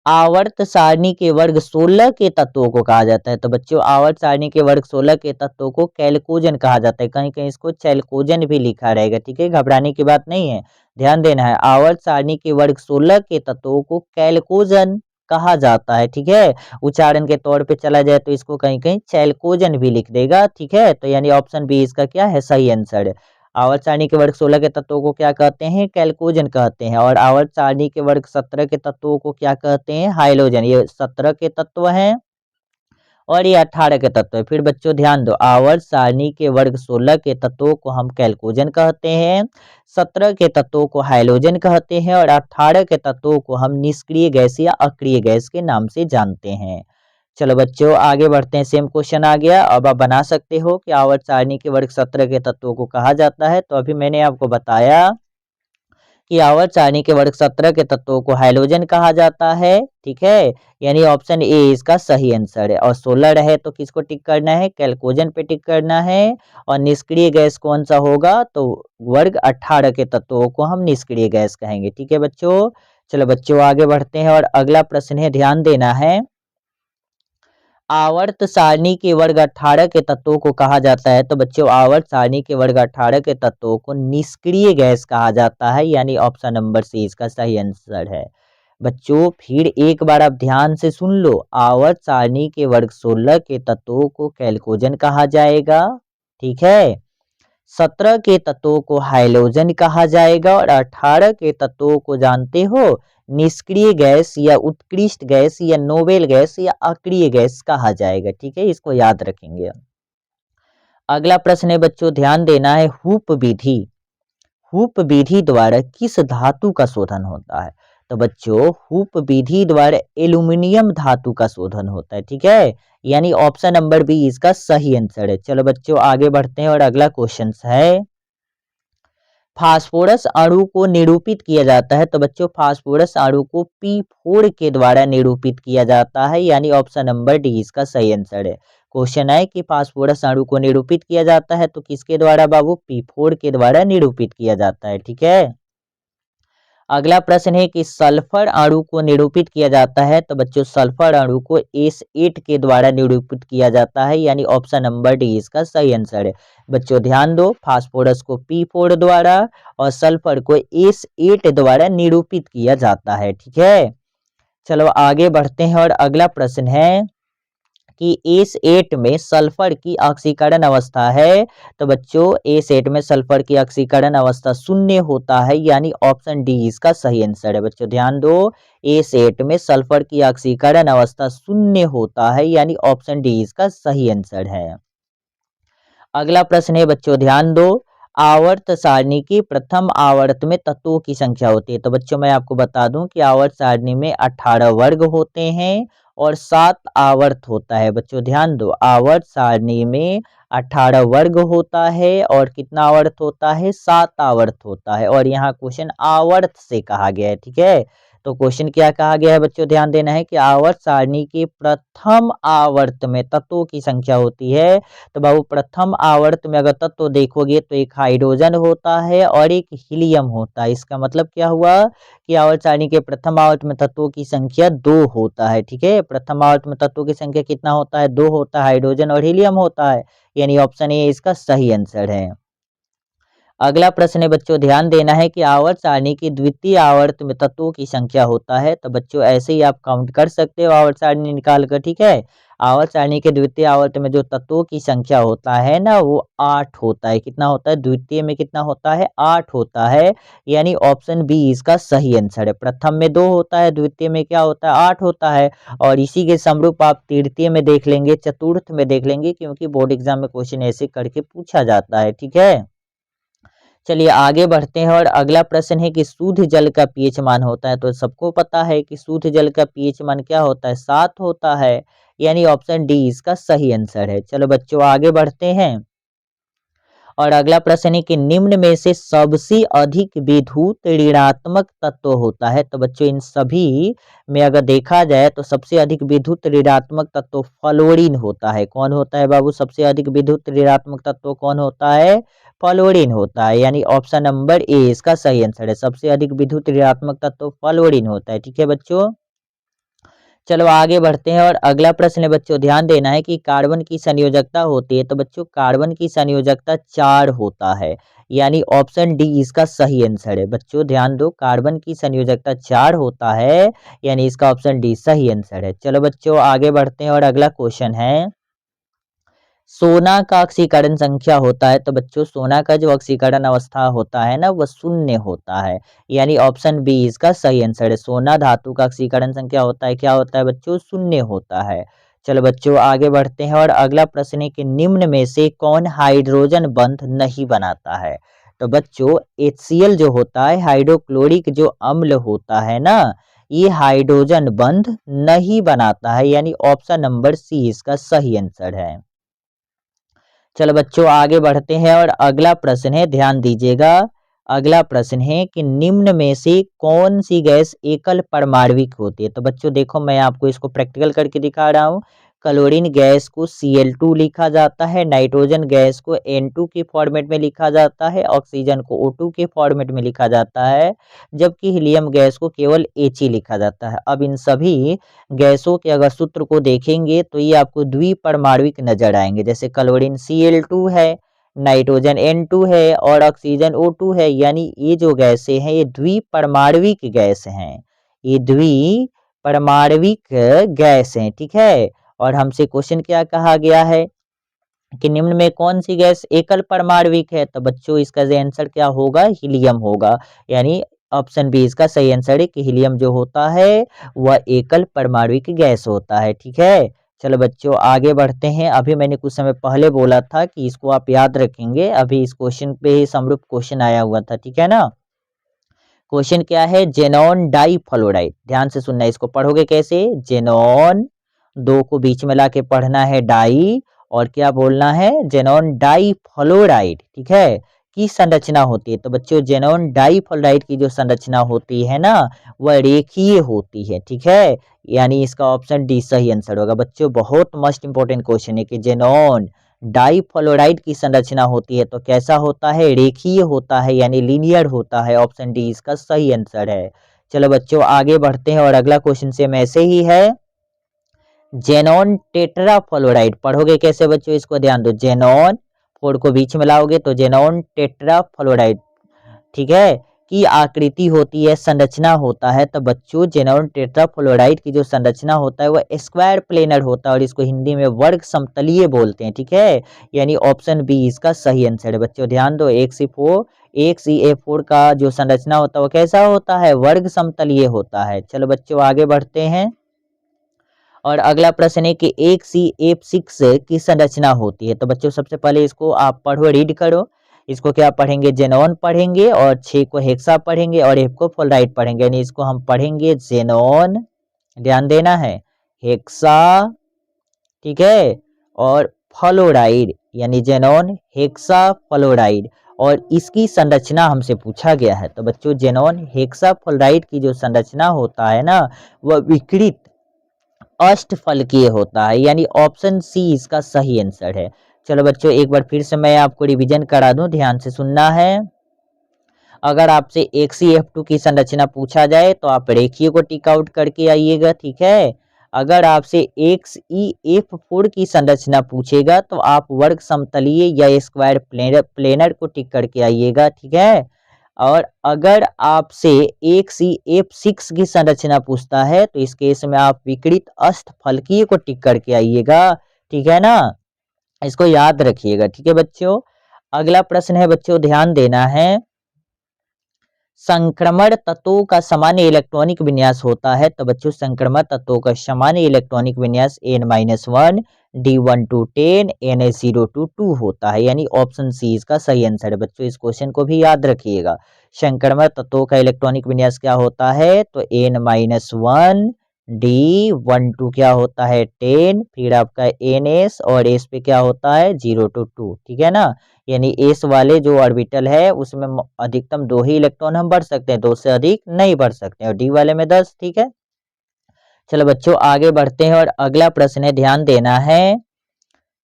आवर्त सारणी के वर्ग 16 के तत्वों को कहा जाता है। तो बच्चों आवर्त सारणी के वर्ग 16 के तत्वों को कैलकोजन कहा जाता है, कहीं कहीं इसको चैलकोजन भी लिखा रहेगा, ठीक है, घबराने की बात नहीं है, ध्यान देना है। आवर्त सारणी के वर्ग 16 के तत्वों को कैलकोजन कहा जाता है, ठीक है। उच्चारण के तौर पे चला जाए तो इसको कहीं कहीं चैलकोजन भी लिख देगा, ठीक है। तो यानी ऑप्शन बी इसका क्या है? सही आंसर है। आवर्त सारणी के वर्ग 16 के तत्वों को क्या कहते हैं? कैलकोजन कहते हैं। और आवर्त सारणी के वर्ग 17 के तत्वों को क्या कहते हैं? हाइलोजन। ये 17 के तत्व हैं और ये 18 के तत्व है। फिर बच्चों ध्यान दो, आवर्त सारणी के वर्ग 16 के तत्वों को हम कैलकोजन कहते हैं, 17 के तत्वों को हाइलोजन कहते हैं और 18 के तत्वों को हम निष्क्रिय गैस या अक्रिय गैस के नाम से जानते हैं। चलो बच्चों आगे बढ़ते हैं, सेम क्वेश्चन आ गया। अब आप बना सकते हो कि आवर्त सारणी के वर्ग 17 के तत्वों को कहा जाता है। तो अभी मैंने आपको बताया कि आवर्त सारणी के वर्ग 17 के तत्वों को हाइलोजन कहा जाता है, ठीक है, यानी ऑप्शन ए इसका सही आंसर है। और 16 रहे तो किसको टिक करना है? कैलकोजन पे टिक करना है। और निष्क्रिय गैस कौन सा होगा? तो वर्ग 18 के तत्वों को हम निष्क्रिय गैस कहेंगे, ठीक है बच्चों। चलो बच्चों आगे बढ़ते हैं और अगला प्रश्न है, ध्यान देना है। आवर्त सारणी के वर्ग 18 के तत्वों को कहा जाता है। तो बच्चों आवर्त सारणी के वर्ग 18 के तत्वों को निष्क्रिय गैस कहा जाता है, यानी ऑप्शन नंबर सी इसका सही आंसर है। बच्चों फिर एक बार आप ध्यान से सुन लो, आवर्त सारणी के वर्ग 16 के तत्वों को कैलकोजन कहा जाएगा, ठीक है, 17 के तत्वों को हाइलोजन कहा जाएगा और 18 के तत्वों को जानते हो निष्क्रिय गैस या उत्कृष्ट गैस या नोबेल गैस या अक्रिय गैस कहा जाएगा, ठीक है, इसको याद रखेंगे। अगला प्रश्न है बच्चों, ध्यान देना है, हूप विधि, हूप विधि द्वारा किस धातु का शोधन होता है? तो बच्चों हूप विधि द्वारा एल्यूमिनियम धातु का शोधन होता है, ठीक है, यानी ऑप्शन नंबर बी इसका सही आंसर है। चलो बच्चों आगे बढ़ते हैं और अगला क्वेश्चन है, फास्फोरस अणु को निरूपित किया जाता है। तो बच्चों फास्फोरस अणु को P4 के द्वारा निरूपित किया जाता है, यानी ऑप्शन नंबर डी इसका सही आंसर है। क्वेश्चन है कि फास्फोरस अणु को निरूपित किया जाता है तो किसके द्वारा बाबू? P4 के द्वारा निरूपित किया जाता है, ठीक है। अगला प्रश्न है कि सल्फर अणु को निरूपित किया जाता है। तो बच्चों सल्फर अणु को S8 के द्वारा निरूपित किया जाता है, यानी ऑप्शन नंबर डी इसका सही आंसर है। बच्चों ध्यान दो, फास्फोरस को P4 द्वारा और सल्फर को S8 द्वारा निरूपित किया जाता है, ठीक है। चलो आगे बढ़ते हैं और अगला प्रश्न है कि S8 में सल्फर की ऑक्सीकरण अवस्था है। तो बच्चों S8 में सल्फर की ऑक्सीकरण अवस्था शून्य होता है, यानी ऑप्शन डी इसका सही आंसर है। बच्चों ध्यान दो, S8 में सल्फर की ऑक्सीकरण अवस्था शून्य होता है, यानी ऑप्शन डी इसका सही आंसर है। अगला प्रश्न है बच्चों, ध्यान दो, आवर्त सारणी की प्रथम आवर्त में तत्वों की संख्या होती है। तो बच्चों मैं आपको बता दूं कि आवर्त सारणी में 18 वर्ग होते हैं और 7 आवर्त होता है। बच्चों ध्यान दो, आवर्त सारणी में 18 वर्ग होता है और कितना आवर्त होता है? 7 आवर्त होता है। और यहाँ क्वेश्चन आवर्त से कहा गया है, ठीक है। तो क्वेश्चन क्या कहा गया है बच्चों? ध्यान देना है कि आवर्त सारणी के प्रथम आवर्त में तत्वों की संख्या होती है। तो बाबू प्रथम आवर्त में अगर तत्व देखोगे तो एक हाइड्रोजन होता है और एक हीलियम होता है। इसका मतलब क्या हुआ कि आवर्त सारणी के प्रथम आवर्त में तत्वों की संख्या 2 होता है, ठीक है। प्रथम आवर्त में तत्वों की संख्या कितना होता है? 2 होता है, हाइड्रोजन और हीलियम होता है, यानी ऑप्शन ए इसका सही आंसर है। अगला प्रश्न है बच्चों, ध्यान देना है कि आवर्त सारणी की द्वितीय आवर्त में तत्वों की संख्या होता है। तो बच्चों ऐसे ही आप काउंट कर सकते हो आवर्त सारणी निकाल कर, ठीक है। आवर्त सारणी के द्वितीय आवर्त में जो तत्वों की संख्या होता है ना वो 8 होता है। कितना होता है? द्वितीय में कितना होता है? 8 होता है, यानी ऑप्शन बी इसका सही आंसर है। प्रथम में 2 होता है, द्वितीय में क्या होता है? 8 होता है। और इसी के समरूप आप तृतीय में देख लेंगे, चतुर्थ में देख लेंगे, क्योंकि बोर्ड एग्जाम में क्वेश्चन ऐसे करके पूछा जाता है, ठीक है। चलिए आगे बढ़ते हैं और अगला प्रश्न है कि शुद्ध जल का पीएच मान होता है, तो सबको पता है कि शुद्ध जल का पीएच मान क्या होता है, 7 होता है, यानी ऑप्शन डी इसका सही आंसर है। चलो बच्चों आगे बढ़ते हैं और अगला प्रश्न है कि निम्न में से सबसे अधिक विद्युत ऋणात्मक तत्व होता है, तो बच्चों इन सभी में अगर देखा जाए तो सबसे अधिक विद्युत ऋणात्मक तत्व फ्लोरीन होता है। कौन होता है बाबू, सबसे अधिक विद्युत ऋणात्मक तत्व कौन होता है, फ्लोरीन होता है, यानी ऑप्शन नंबर ए इसका सही आंसर है। सबसे अधिक विद्युत ऋणात्मक तत्व फ्लोरीन होता है। ठीक है बच्चों, चलो आगे बढ़ते हैं और अगला प्रश्न है बच्चों, ध्यान देना है कि कार्बन की संयोजकता होती है, तो बच्चों कार्बन की संयोजकता 4 होता है, यानी ऑप्शन डी इसका सही आंसर है। बच्चों ध्यान दो, कार्बन की संयोजकता 4 होता है, यानी इसका ऑप्शन डी सही आंसर है। चलो बच्चों आगे बढ़ते हैं और अगला क्वेश्चन है, सोना का ऑक्सीकरण संख्या होता है, तो बच्चों सोना का जो ऑक्सीकरण अवस्था होता है ना वह शून्य होता है, यानी ऑप्शन बी इसका सही आंसर है। सोना धातु का ऑक्सीकरण संख्या होता है, क्या होता है बच्चों, शून्य होता है। चलो बच्चों आगे बढ़ते हैं और अगला प्रश्न है कि निम्न में से कौन हाइड्रोजन बंध नहीं बनाता है, तो बच्चों HCl जो होता है हाइड्रोक्लोरिक जो अम्ल होता है ना, ये हाइड्रोजन बंध नहीं बनाता है, यानी ऑप्शन नंबर सी इसका सही आंसर है। चलो बच्चों आगे बढ़ते हैं और अगला प्रश्न है, ध्यान दीजिएगा। अगला प्रश्न है कि निम्न में से कौन सी गैस एकल परमाणविक होती है, तो बच्चों देखो मैं आपको इसको प्रैक्टिकल करके दिखा रहा हूँ। क्लोरीन गैस को Cl2 लिखा जाता है, नाइट्रोजन गैस को N2 के फॉर्मेट में लिखा जाता है, ऑक्सीजन को O2 के फॉर्मेट में लिखा जाता है, जबकि हीलियम गैस को केवल He लिखा जाता है। अब इन सभी गैसों के अगर सूत्र को देखेंगे तो ये आपको द्विपरमाणविक नजर आएंगे, जैसे क्लोरीन Cl2 है, नाइट्रोजन N2 है और ऑक्सीजन O2 है, यानी ये जो गैसें हैं ये द्विपरमाणविक गैस हैं, ये द्विपरमाणविक गैस हैं। ठीक है, और हमसे क्वेश्चन क्या कहा गया है कि निम्न में कौन सी गैस एकल परमाणविक है, तो बच्चों इसका आंसर क्या होगा, हीलियम होगा, यानी ऑप्शन बी इसका सही आंसर है कि हीलियम जो होता है वह एकल परमाणविक गैस होता है। ठीक है, चलो बच्चों आगे बढ़ते हैं। अभी मैंने कुछ समय पहले बोला था कि इसको आप याद रखेंगे, अभी इस क्वेश्चन पे ही समरूप क्वेश्चन आया हुआ था। ठीक है ना, क्वेश्चन क्या है, जेनॉन डाइफ्लोराइड, ध्यान से सुनना, इसको पढ़ोगे कैसे, जेनॉन, दो को बीच में लाके पढ़ना है डाई, और क्या बोलना है, जेनॉन डाइफ्लोराइड। ठीक है, की संरचना होती है, तो बच्चों जेनॉन डाइफ्लोराइड की जो संरचना होती है ना वह रेखीय होती है। ठीक है, यानी इसका ऑप्शन डी सही आंसर होगा। बच्चों बहुत मस्ट इंपॉर्टेंट क्वेश्चन है कि जेनॉन डाइफ्लोराइड की संरचना होती है तो कैसा होता है, रेखीय होता है, यानी लीनियर होता है। ऑप्शन डी इसका सही आंसर है। चलो बच्चों आगे बढ़ते हैं और अगला क्वेश्चन सेम ऐसे ही है, जेनॉन टेट्राफ्लोराइड पढ़ोगे कैसे बच्चों, इसको ध्यान दो, जेनॉन, फोर को बीच में लाओगे तो जेनॉन टेट्राफ्लोराइड, ठीक है, की आकृति होती है, संरचना होता है, तो बच्चों जेनॉन टेट्राफ्लोराइड की जो संरचना होता है वह स्क्वायर प्लेनर होता है और इसको हिंदी में वर्ग समतलीय बोलते हैं। ठीक है, यानी ऑप्शन बी इसका सही आंसर है। बच्चों ध्यान दो, एक सी ए फोर का जो संरचना होता है वो कैसा होता है, वर्ग समतलीय होता है। चलो बच्चों आगे बढ़ते हैं और अगला प्रश्न है कि एक CF6 की संरचना होती है, तो बच्चों सबसे पहले इसको आप पढ़ो, रीड करो। इसको क्या पढ़ेंगे, जेनॉन पढ़ेंगे, और 6 को हेक्सा पढ़ेंगे और F को फ्लोराइड पढ़ेंगे, यानी इसको हम पढ़ेंगे जेनॉन, ध्यान देना है, हेक्सा, ठीक है, और फ्लोराइड, यानी जेनॉन हेक्सा फ्लोराइड, और इसकी संरचना हमसे पूछा गया है। तो बच्चों जेनॉन हेक्सा फ्लोराइड की जो संरचना होता है ना वह विकृत अष्टफलकीय होता है, यानी ऑप्शन सी इसका सही आंसर है। चलो बच्चों एक बार फिर से मैं आपको रिवीजन करा दूं, ध्यान से सुनना है। अगर आपसे एक CF2 की संरचना पूछा जाए तो आप रेखीय को टिक आउट करके आइएगा। ठीक है, अगर आपसे एक CF4 की संरचना पूछेगा तो आप वर्ग समतलीय या स्क्वायर प्लेनर को टिक करके आइएगा। ठीक है, और अगर आपसे एक CF6 की संरचना पूछता है तो इस केस में आप विकृत अष्टफलकीय को टिक करके आइएगा। ठीक है ना, इसको याद रखिएगा। ठीक है बच्चों, अगला प्रश्न है बच्चों, ध्यान देना है, संक्रमण तत्वों का सामान्य इलेक्ट्रॉनिक विन्यास होता है, तो बच्चों संक्रमण तत्वों का सामान्य इलेक्ट्रॉनिक विन्यास N-1 D1 to 10 Na0 to 2 होता है, यानी ऑप्शन सी इसका सही आंसर है। बच्चों इस क्वेश्चन को भी याद रखिएगा। संक्रमण तत्वों का इलेक्ट्रॉनिक विन्यास क्या होता है, तो N-1 D12 क्या होता है 10, फिर आपका NS और S पे क्या होता है 0 to 2, ठीक है ना। यानी S वाले जो ऑर्बिटल है उसमें अधिकतम 2 ही इलेक्ट्रॉन हम भर सकते हैं, 2 से अधिक नहीं भर सकते हैं, और D वाले में 10, ठीक है। चलो बच्चों आगे बढ़ते हैं और अगला प्रश्न है, ध्यान देना है।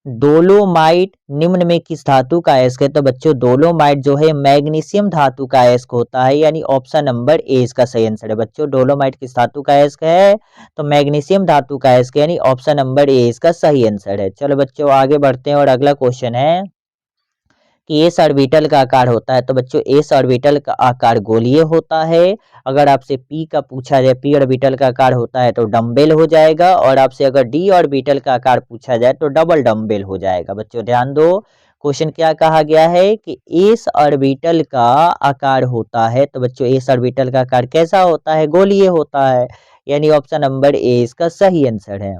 डोलोमाइट निम्न में किस धातु का अयस्क है, तो बच्चों डोलोमाइट जो है मैग्नीशियम धातु का अयस्क होता है, यानी ऑप्शन नंबर ए इसका सही आंसर है। बच्चों डोलोमाइट किस धातु का अयस्क है, तो मैग्नीशियम धातु का अयस्क, यानी ऑप्शन नंबर ए इसका सही आंसर है। चलो बच्चों आगे बढ़ते हैं और अगला क्वेश्चन है कि एस ऑर्बिटल का आकार होता है, तो बच्चों एस ऑर्बिटल का आकार गोलीय होता है। अगर आपसे पी का पूछा जाए, पी ऑर्बिटल का आकार होता है तो डम्बेल हो जाएगा, और आपसे अगर डी ऑर्बिटल का आकार पूछा जाए तो डबल डम्बेल हो जाएगा। बच्चों ध्यान दो, क्वेश्चन क्या कहा गया है कि एस ऑर्बिटल का आकार होता है, तो बच्चों एस ऑर्बिटल का आकार कैसा होता है, गोलीय होता है, यानी ऑप्शन नंबर ए इसका सही आंसर है।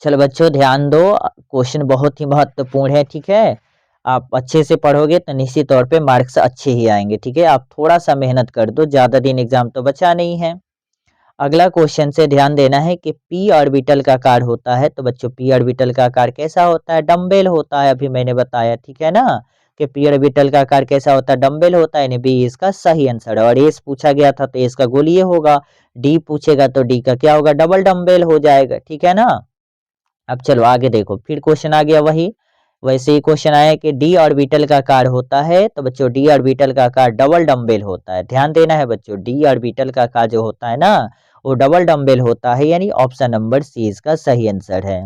चलो बच्चों ध्यान दो, क्वेश्चन बहुत ही महत्वपूर्ण है, ठीक है। आप अच्छे से पढ़ोगे तो निश्चित तौर पे मार्क्स अच्छे ही आएंगे, ठीक है। आप थोड़ा सा मेहनत कर दो, ज्यादा दिन एग्जाम तो बचा नहीं है। अगला क्वेश्चन से ध्यान देना है कि पी ऑर्बिटल का आकार होता है, तो बच्चों पी ऑर्बिटल का आकार कैसा होता है, डम्बेल होता है, अभी मैंने बताया, ठीक है ना, कि पी ऑर्बिटल का आकार कैसा होता है, डम्बेल होता है, यानी बी इसका सही आंसर है। और एस पूछा गया था तो एस का गोलीय होगा, डी पूछेगा तो डी का क्या होगा, डबल डम्बेल हो जाएगा, ठीक है ना। अब चलो आगे देखो, फिर क्वेश्चन आ गया वही, वैसे ही क्वेश्चन आया कि डी ऑर्बिटल का आकार होता है, तो बच्चों डी ऑर्बिटल का आकार डबल डम्बेल होता है। ध्यान देना है बच्चों, डी ऑर्बिटल का आकार जो होता है ना वो डबल डम्बेल होता है, यानी ऑप्शन नंबर सी इसका सही आंसर है।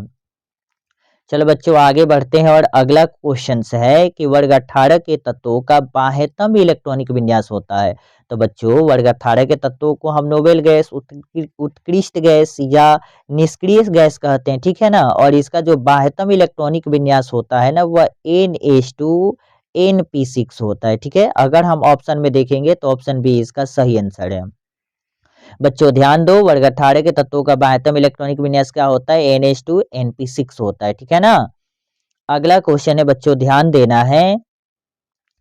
चलो बच्चों आगे बढ़ते हैं और अगला क्वेश्चन है कि वर्ग 18 के तत्वों का बाह्यतम इलेक्ट्रॉनिक विन्यास होता है, तो बच्चों वर्ग 18 के तत्वों को हम नोबेल गैस, उत्कृष्ट गैस या निष्क्रिय गैस कहते हैं, ठीक है ना। और इसका जो बाह्यतम इलेक्ट्रॉनिक विन्यास होता है ना वह NH2 NP6 होता है, ठीक है। अगर हम ऑप्शन में देखेंगे तो ऑप्शन बी इसका सही आंसर है। बच्चों ध्यान दो, वर्ग 18 के तत्वों का बाह्यतम इलेक्ट्रॉनिक विन्यास क्या होता है, NH2 NP6 होता है, ठीक है ना। अगला क्वेश्चन है बच्चों, ध्यान देना है,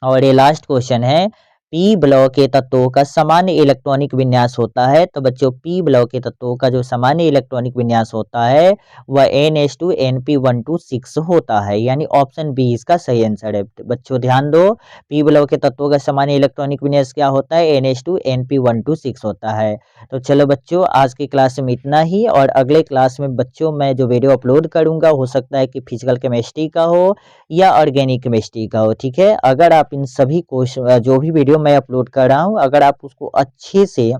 और ये लास्ट क्वेश्चन है, पी ब्लॉक के तत्वों का सामान्य इलेक्ट्रॉनिक विन्यास होता है, तो बच्चों पी ब्लॉक के तत्वों का जो सामान्य इलेक्ट्रॉनिक विन्यास होता है वह NH2 NP126 होता है, यानी ऑप्शन बी इसका सही आंसर है। बच्चों ध्यान दो, पी ब्लॉक के तत्वों का सामान्य इलेक्ट्रॉनिक विन्यास क्या होता है, NH2 NP126 होता है। तो चलो बच्चों आज की क्लास में इतना ही, और अगले क्लास में बच्चों मैं जो वीडियो अपलोड करूंगा हो सकता है कि फिजिकल केमिस्ट्री का हो या ऑर्गेनिक केमिस्ट्री का हो, ठीक है। अगर आप इन सभी क्वेश्चन जो भी वीडियो मैं अपलोड कर रहा हूँ अगर आप उसको अच्छे से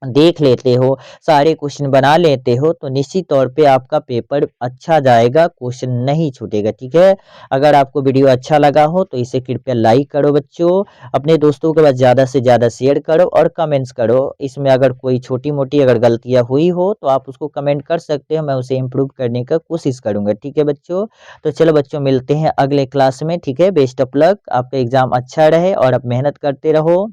देख लेते हो, सारे क्वेश्चन बना लेते हो, तो निश्चित तौर पे आपका पेपर अच्छा जाएगा, क्वेश्चन नहीं छूटेगा, ठीक है। अगर आपको वीडियो अच्छा लगा हो तो इसे कृपया लाइक करो बच्चों, अपने दोस्तों के पास ज़्यादा से ज़्यादा शेयर करो और कमेंट्स करो। इसमें अगर कोई छोटी मोटी अगर गलतियाँ हुई हो तो आप उसको कमेंट कर सकते हो, मैं उसे इम्प्रूव करने का कोशिश करूँगा, ठीक है बच्चों। तो चलो बच्चों मिलते हैं अगले क्लास में, ठीक है। बेस्ट ऑफ लक, आपका एग्ज़ाम अच्छा रहे और आप मेहनत करते रहो।